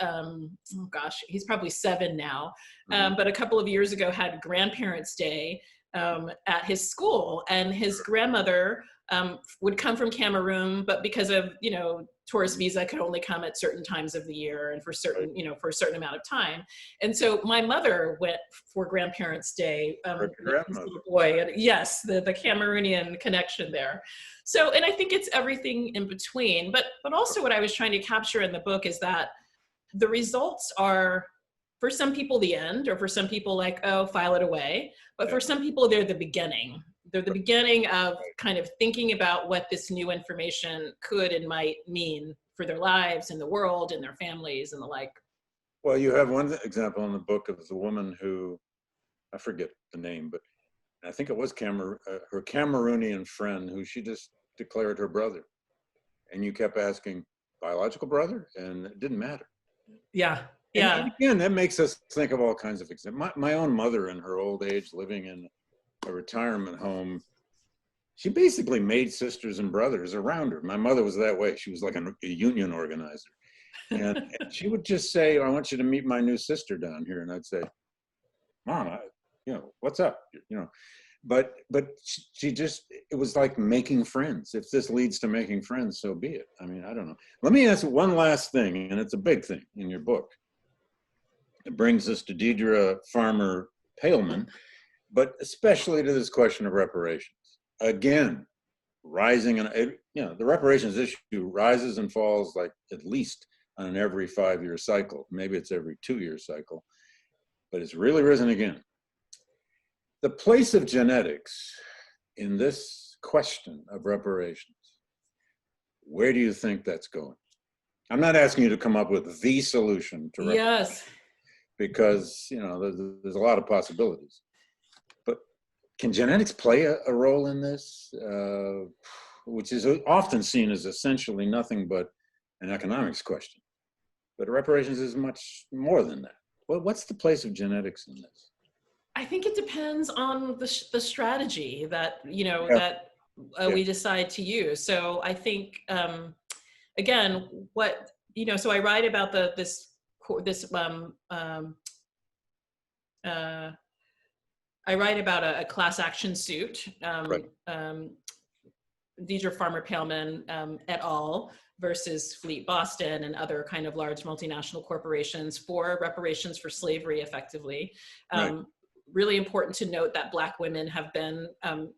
he's probably 7 now, but a couple of years ago had Grandparents' Day at his school, and his grandmother would come from Cameroon, but because of, tourist visa, could only come at certain times of the year and for certain, for a certain amount of time. And so my mother went for Grandparents' Day, with his little boy, and yes, the Cameroonian connection there. So, and I think it's everything in between, but also what I was trying to capture in the book is that the results are, for some people, the end, or for some people like, oh, file it away. But for some people, they're the beginning. They're the beginning of kind of thinking about what this new information could and might mean for their lives and the world and their families and the like. Well, you have one example in the book of the woman who, I forget the name, but I think it was her Cameroonian friend, who she just declared her brother. And you kept asking, biological brother? And it didn't matter. Yeah. And again, that makes us think of all kinds of examples. My own mother in her old age, living in a retirement home, she basically made sisters and brothers around her. My mother was that way. She was like a union organizer. And she would just say, I want you to meet my new sister down here. And I'd say, Mom, what's up? But she just, it was like making friends. If this leads to making friends, so be it. I mean, I don't know. Let me ask one last thing, and it's a big thing in your book. It brings us to Deidre Farmer Paleman, but especially to this question of reparations. Again, rising, and the reparations issue rises and falls like at least on an every 5-year cycle. Maybe it's every 2-year cycle, but it's really risen again. The place of genetics in this question of reparations, where do you think that's going? I'm not asking you to come up with the solution to reparations. Yes. Because, there's a lot of possibilities. But can genetics play a role in this, which is often seen as essentially nothing but an economics question? But reparations is much more than that. Well, what's the place of genetics in this? I think it depends on the strategy that, we decide to use. So I think, again, so I write about I write about a class action suit, Right. Deidre Farmer Paleman et al. Versus Fleet Boston and other kind of large multinational corporations for reparations for slavery, effectively. Right. Really important to note that Black women have been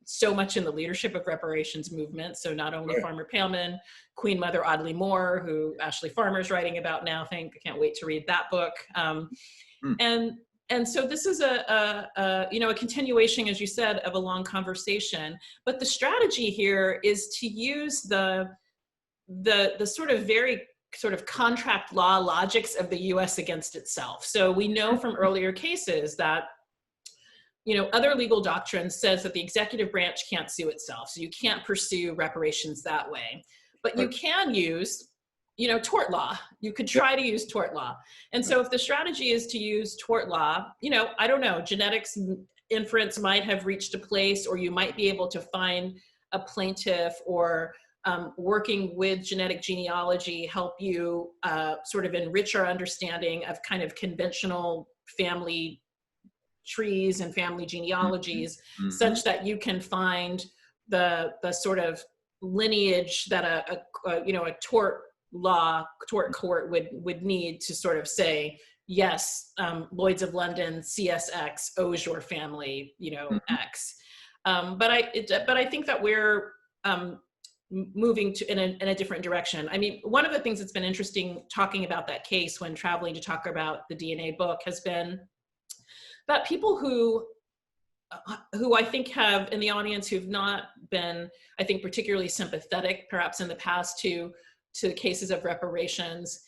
so much in the leadership of reparations movement. So not only Farmer Paleman, Queen Mother Audley Moore, who Ashley Farmer's writing about now. I can't wait to read that book. And so this is a continuation, as you said, of a long conversation. But the strategy here is to use the very contract law logics of the US against itself. So we know from earlier cases that, other legal doctrine says that the executive branch can't sue itself. So you can't pursue reparations that way, but you can use, tort law. You could try to use tort law. And so if the strategy is to use tort law, I don't know, genetics inference might have reached a place, or you might be able to find a plaintiff or working with genetic genealogy help you sort of enrich our understanding of kind of conventional family trees and family genealogies, such that you can find the sort of lineage that a tort court would need to sort of say, yes, Lloyd's of London, CSX owes your family, X. But I think that we're moving in a different direction. I mean, one of the things that's been interesting talking about that case when traveling to talk about the DNA book has been that people who I think have in the audience who've not been, I think, particularly sympathetic, perhaps in the past to cases of reparations,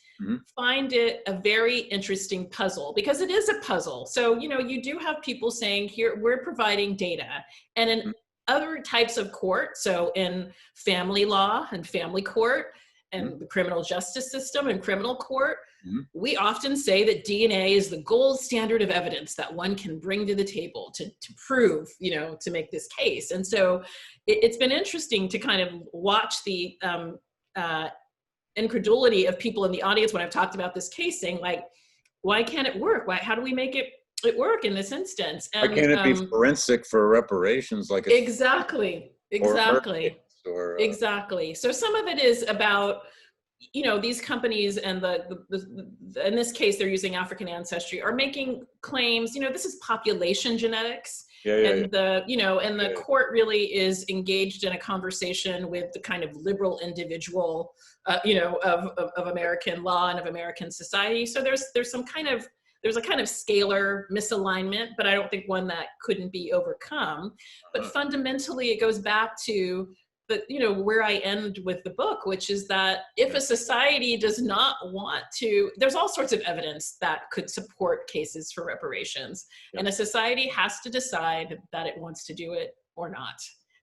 find it a very interesting puzzle, because it is a puzzle. So, you do have people saying, here, we're providing data. And in other types of court, so in family law and family court and the criminal justice system and criminal court, we often say that DNA is the gold standard of evidence that one can bring to the table to prove, to make this case. And so it's been interesting to kind of watch the incredulity of people in the audience when I've talked about this case, saying, like, why can't it work? How do we make it work in this instance? And, why can't it be forensic for reparations? Like exactly. Exactly. So some of it is about, these companies and in this case, they're using African Ancestry, are making claims, this is population genetics. The court really is engaged in a conversation with the kind of liberal individual, of American law and of American society. So there's a kind of scalar misalignment, but I don't think one that couldn't be overcome. But fundamentally, it goes back to where I end with the book, which is that if a society does not want to, there's all sorts of evidence that could support cases for reparations, and a society has to decide that it wants to do it or not.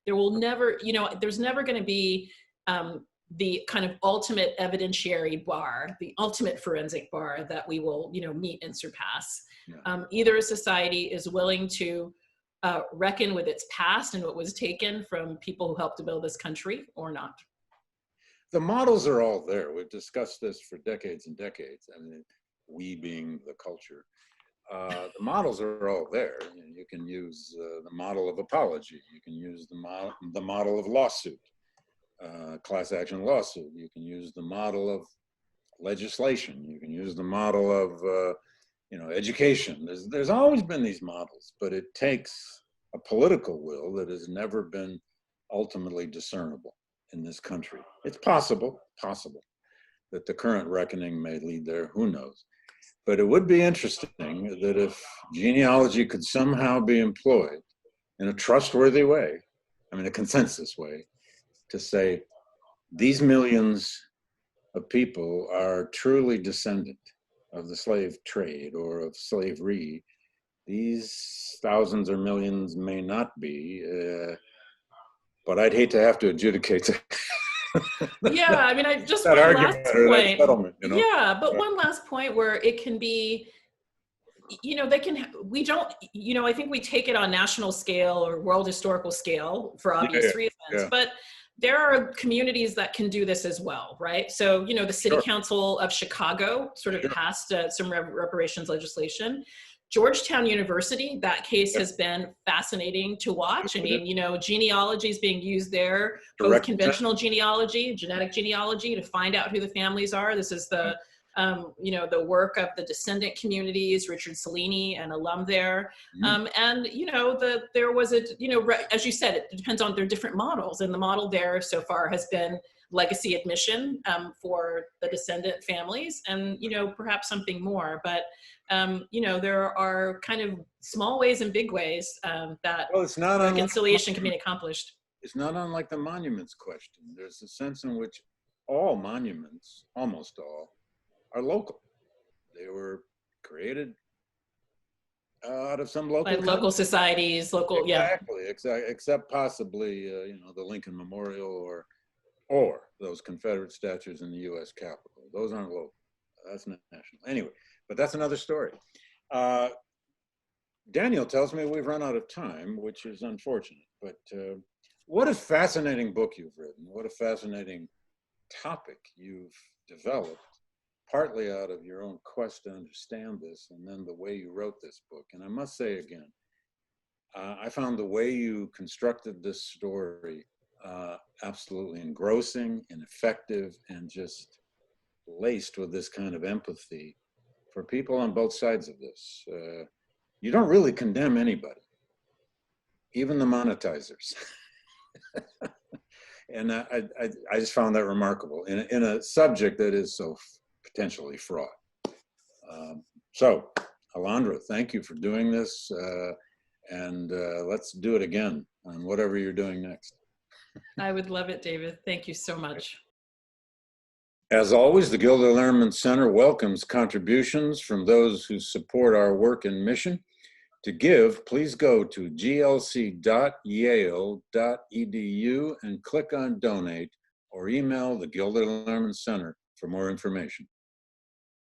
there will never, you know, there's never going to be the kind of ultimate evidentiary bar, the ultimate forensic bar that we will, you know, meet and surpass. Yeah. Either a society is willing to reckon with its past and what was taken from people who helped to build this country, or not. The models are all there. We've discussed this for decades and decades. I mean, we being the culture. The models are all there. You can use the model of apology. You can use the model of lawsuit, class action lawsuit. You can use the model of legislation. You can use the model of you know, education. There's always been these models, but it takes a political will that has never been ultimately discernible in this country. It's possible that the current reckoning may lead there. Who knows? But it would be interesting that if genealogy could somehow be employed in a trustworthy way, I mean, a consensus way, to say these millions of people are truly descendant of the slave trade or of slavery. These thousands or millions may not be, but I'd hate to have to adjudicate Yeah, I mean, I just that one argument last or that point. settlement, you know? Yeah, but one last point where it can be, you know, we don't, you know, I think we take it on national scale or world historical scale for obvious reasons, but there are communities that can do this as well, right? So, you know, the City Council of Chicago sort of passed some reparations legislation. Georgetown University, that case has been fascinating to watch. I mean, you know, genealogy is being used there, both conventional genealogy, genetic genealogy, to find out who the families are. This is the, you know, the work of the descendant communities, Richard Cellini, an alum there. And, you know, there was a, you know, as you said, it depends on their different models. And the model there so far has been legacy admission for the descendant families and, you know, perhaps something more. But, you know, there are kind of small ways and big ways that reconciliation can be accomplished. It's not unlike the monuments question. There's a sense in which all monuments, almost all, are local. They were created out of some local local societies, local, exactly, except possibly you know, the Lincoln Memorial or those Confederate statues in the U.S. Capitol. Those aren't local. That's not national. Anyway, but that's another story. Daniel tells me we've run out of time, which is unfortunate. But what a fascinating book you've written. What a fascinating topic you've developed, partly out of your own quest to understand this, and then the way you wrote this book. And I must say again, I found the way you constructed this story absolutely engrossing and effective, and just laced with this kind of empathy for people on both sides of this. You don't really condemn anybody, even the monetizers. And I just found that remarkable in a subject that is so potentially fraught. So, Alondra, thank you for doing this, and let's do it again on whatever you're doing next. I would love it, David. Thank you so much. As always, the Gilder Lehrman Center welcomes contributions from those who support our work and mission. To give, please go to glc.yale.edu and click on Donate, or email the Gilder Lehrman Center for more information.